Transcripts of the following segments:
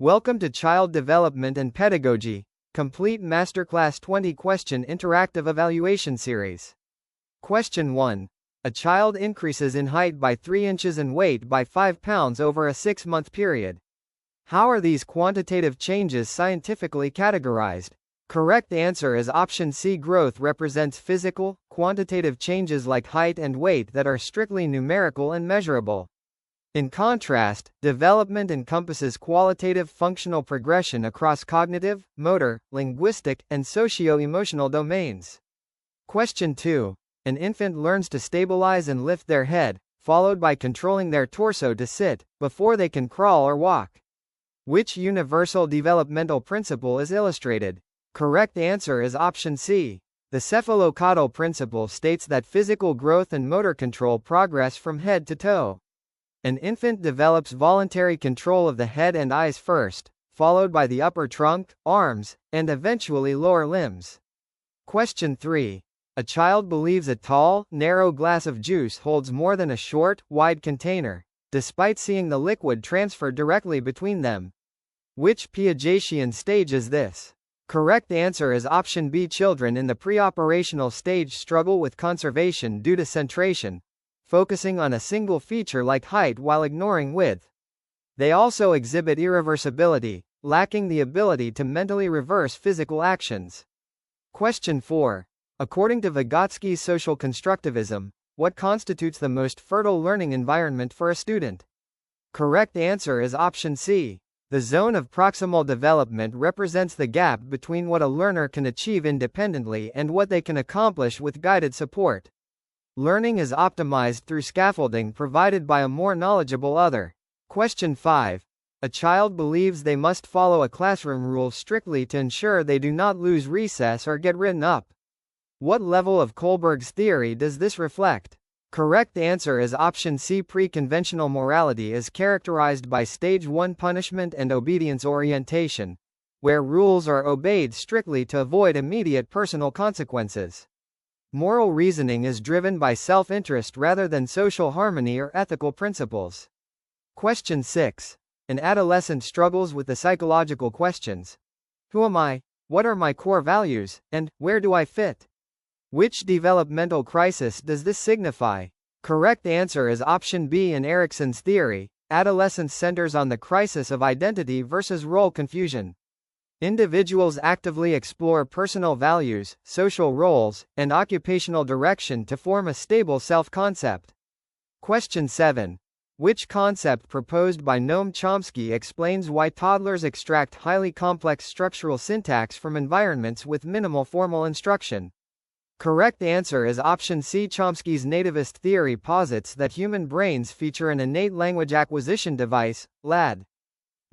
Welcome to Child Development and Pedagogy, complete Masterclass 20-question interactive evaluation series. Question 1. A child increases in height by 3 inches and weight by 5 pounds over a 6-month period. How are these quantitative changes scientifically categorized? Correct answer is option C. Growth represents physical, quantitative changes like height and weight that are strictly numerical and measurable. In contrast, development encompasses qualitative functional progression across cognitive, motor, linguistic, and socio-emotional domains. Question 2. An infant learns to stabilize and lift their head, followed by controlling their torso to sit, before they can crawl or walk. Which universal developmental principle is illustrated? Correct answer is option C. The Cephalocaudal principle states that physical growth and motor control progress from head to toe. An infant develops voluntary control of the head and eyes first, followed by the upper trunk, arms, and eventually lower limbs. Question 3. A child believes a tall, narrow glass of juice holds more than a short, wide container, despite seeing the liquid transfer directly between them. Which Piagetian stage is this? Correct answer is option B. Children in the preoperational stage struggle with conservation due to centration, focusing on a single feature like height while ignoring width. They also exhibit irreversibility, lacking the ability to mentally reverse physical actions. Question 4. According to Vygotsky's social constructivism, what constitutes the most fertile learning environment for a student? Correct answer is option C. The zone of proximal development represents the gap between what a learner can achieve independently and what they can accomplish with guided support. Learning is optimized through scaffolding provided by a more knowledgeable other. Question 5. A child believes they must follow a classroom rule strictly to ensure they do not lose recess or get written up. What level of Kohlberg's theory does this reflect? Correct answer is option C. Pre-conventional morality is characterized by stage 1 punishment and obedience orientation, where rules are obeyed strictly to avoid immediate personal consequences. Moral reasoning is driven by self-interest rather than social harmony or ethical principles. Question 6. An adolescent struggles with the psychological questions: who am I? What are my core values? And where do I fit? Which developmental crisis does this signify? Correct answer is option B. In Erikson's theory, adolescence centers on the crisis of identity versus role confusion. Individuals actively explore personal values, social roles, and occupational direction to form a stable self-concept. Question 7. Which concept proposed by Noam Chomsky explains why toddlers extract highly complex structural syntax from environments with minimal formal instruction? Correct answer is option C. Chomsky's nativist theory posits that human brains feature an innate language acquisition device, LAD.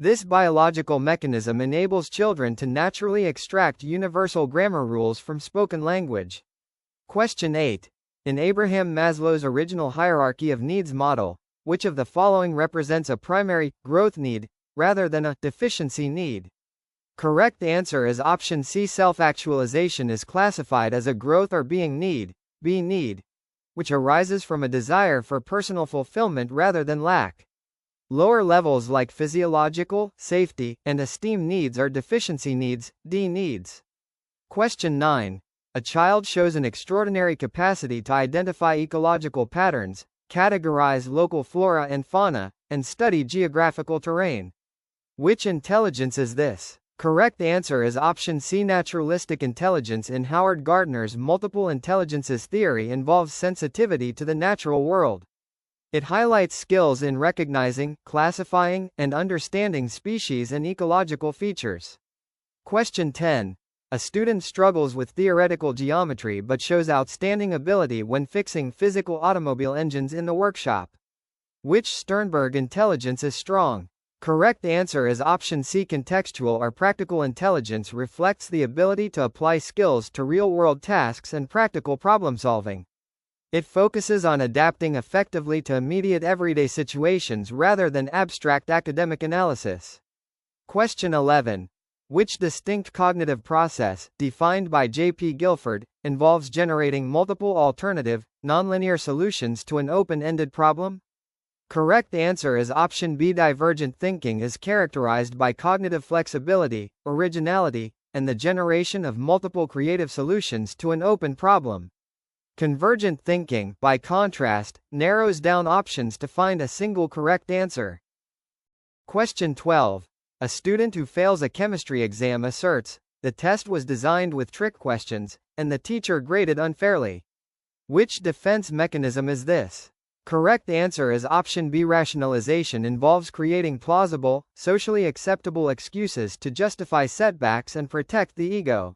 This biological mechanism enables children to naturally extract universal grammar rules from spoken language. Question 8. In Abraham Maslow's original hierarchy of needs model, which of the following represents a primary, growth need, rather than a deficiency need? Correct answer is option C. Self-actualization is classified as a growth or being need, B need, which arises from a desire for personal fulfillment rather than lack. Lower levels like physiological, safety, and esteem needs are deficiency needs, D needs. Question 9. A child shows an extraordinary capacity to identify ecological patterns, categorize local flora and fauna, and study geographical terrain. Which intelligence is this? Correct answer is option C. Naturalistic intelligence. In Howard Gardner's multiple intelligences theory involves sensitivity to the natural world. It highlights skills in recognizing, classifying, and understanding species and ecological features. Question 10. A student struggles with theoretical geometry but shows outstanding ability when fixing physical automobile engines in the workshop. Which Sternberg intelligence is strong? Correct answer is option C. Contextual or practical intelligence reflects the ability to apply skills to real-world tasks and practical problem-solving. It focuses on adapting effectively to immediate everyday situations rather than abstract academic analysis. Question 11. Which distinct cognitive process, defined by J.P. Guilford, involves generating multiple alternative, nonlinear solutions to an open-ended problem? Correct answer is option B. Divergent thinking is characterized by cognitive flexibility, originality, and the generation of multiple creative solutions to an open problem. Convergent thinking, by contrast, narrows down options to find a single correct answer. Question 12. A student who fails a chemistry exam asserts, the test was designed with trick questions, and the teacher graded unfairly. Which defense mechanism is this? Correct answer is option B. Rationalization involves creating plausible, socially acceptable excuses to justify setbacks and protect the ego.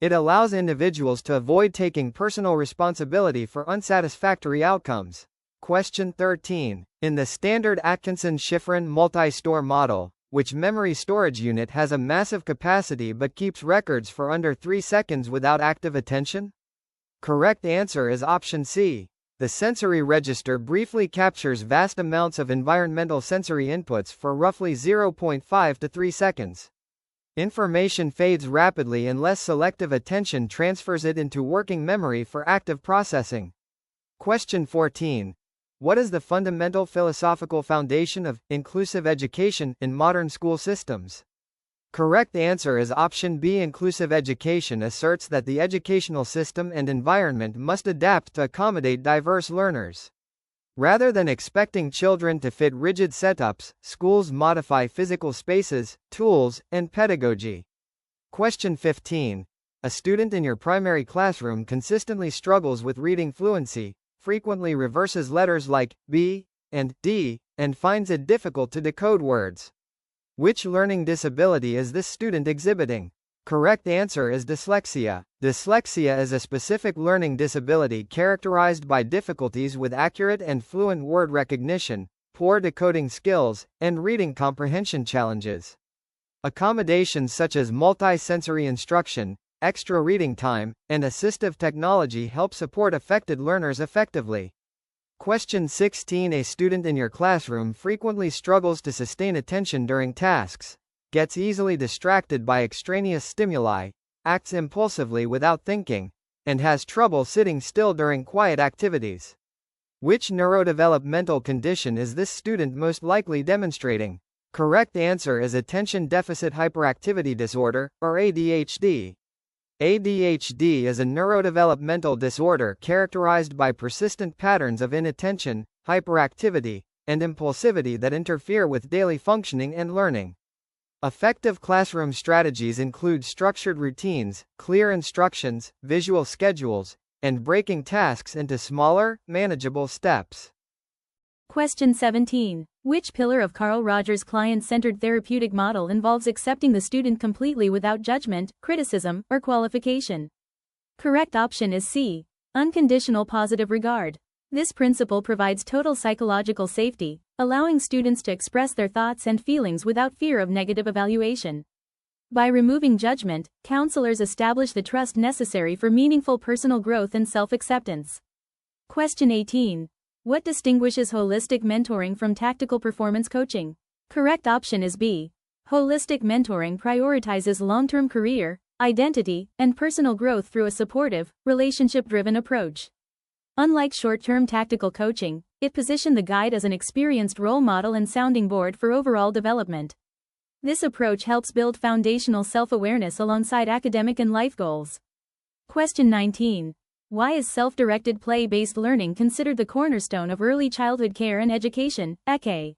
It allows individuals to avoid taking personal responsibility for unsatisfactory outcomes. Question 13. In the standard Atkinson-Shiffrin multi-store model, which memory storage unit has a massive capacity but keeps records for under 3 seconds without active attention? Correct answer is option C. The sensory register briefly captures vast amounts of environmental sensory inputs for roughly 0.5 to 3 seconds. Information fades rapidly unless selective attention transfers it into working memory for active processing. Question 14. What is the fundamental philosophical foundation of inclusive education in modern school systems? Correct answer is option B. Inclusive education asserts that the educational system and environment must adapt to accommodate diverse learners. Rather than expecting children to fit rigid setups, schools modify physical spaces, tools, and pedagogy. Question 15. A student in your primary classroom consistently struggles with reading fluency, frequently reverses letters like B and D, and finds it difficult to decode words. Which learning disability is this student exhibiting? Correct answer is dyslexia. Dyslexia is a specific learning disability characterized by difficulties with accurate and fluent word recognition, poor decoding skills, and reading comprehension challenges. Accommodations such as multi-sensory instruction, extra reading time, and assistive technology help support affected learners effectively. Question 16. A student in your classroom frequently struggles to sustain attention during tasks, gets easily distracted by extraneous stimuli, acts impulsively without thinking, and has trouble sitting still during quiet activities. Which neurodevelopmental condition is this student most likely demonstrating? Correct answer is attention deficit hyperactivity disorder, or ADHD. ADHD is a neurodevelopmental disorder characterized by persistent patterns of inattention, hyperactivity, and impulsivity that interfere with daily functioning and learning. Effective classroom strategies include structured routines, clear instructions, visual schedules, and breaking tasks into smaller, manageable steps. Question 17. Which pillar of Carl Rogers' client-centered therapeutic model involves accepting the student completely without judgment, criticism, or qualification? Correct option is C. Unconditional positive regard. This principle provides total psychological safety, allowing students to express their thoughts and feelings without fear of negative evaluation. By removing judgment, counselors establish the trust necessary for meaningful personal growth and self-acceptance. Question 18. What distinguishes holistic mentoring from tactical performance coaching? Correct option is B. Holistic mentoring prioritizes long-term career, identity, and personal growth through a supportive, relationship-driven approach. Unlike short-term tactical coaching, it positions the guide as an experienced role model and sounding board for overall development. This approach helps build foundational self-awareness alongside academic and life goals. Question 19. Why is self-directed play-based learning considered the cornerstone of early childhood care and education, ECE?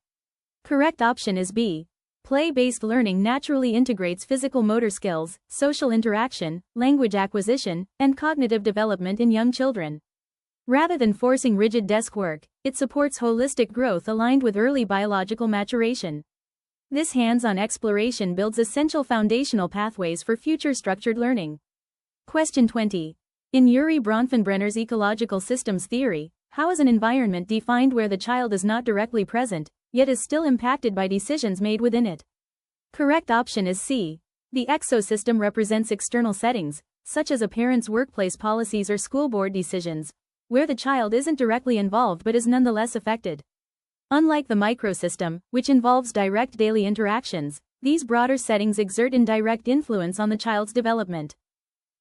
Correct option is B. Play-based learning naturally integrates physical motor skills, social interaction, language acquisition, and cognitive development in young children. Rather than forcing rigid desk work, it supports holistic growth aligned with early biological maturation. This hands-on exploration builds essential foundational pathways for future structured learning. Question 20. In Yuri Bronfenbrenner's ecological systems theory, how is an environment defined where the child is not directly present, yet is still impacted by decisions made within it? Correct option is C. The exosystem represents external settings, such as a parent's workplace policies or school board decisions, where the child isn't directly involved but is nonetheless affected. Unlike the microsystem, which involves direct daily interactions, these broader settings exert indirect influence on the child's development.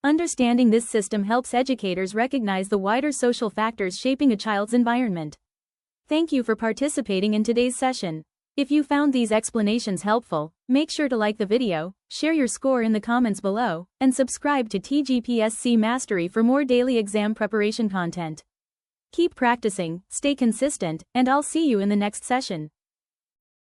Understanding this system helps educators recognize the wider social factors shaping a child's environment. Thank you for participating in today's session. If you found these explanations helpful, make sure to like the video, share your score in the comments below, and subscribe to TGPSC Mastery for more daily exam preparation content. Keep practicing, stay consistent, and I'll see you in the next session.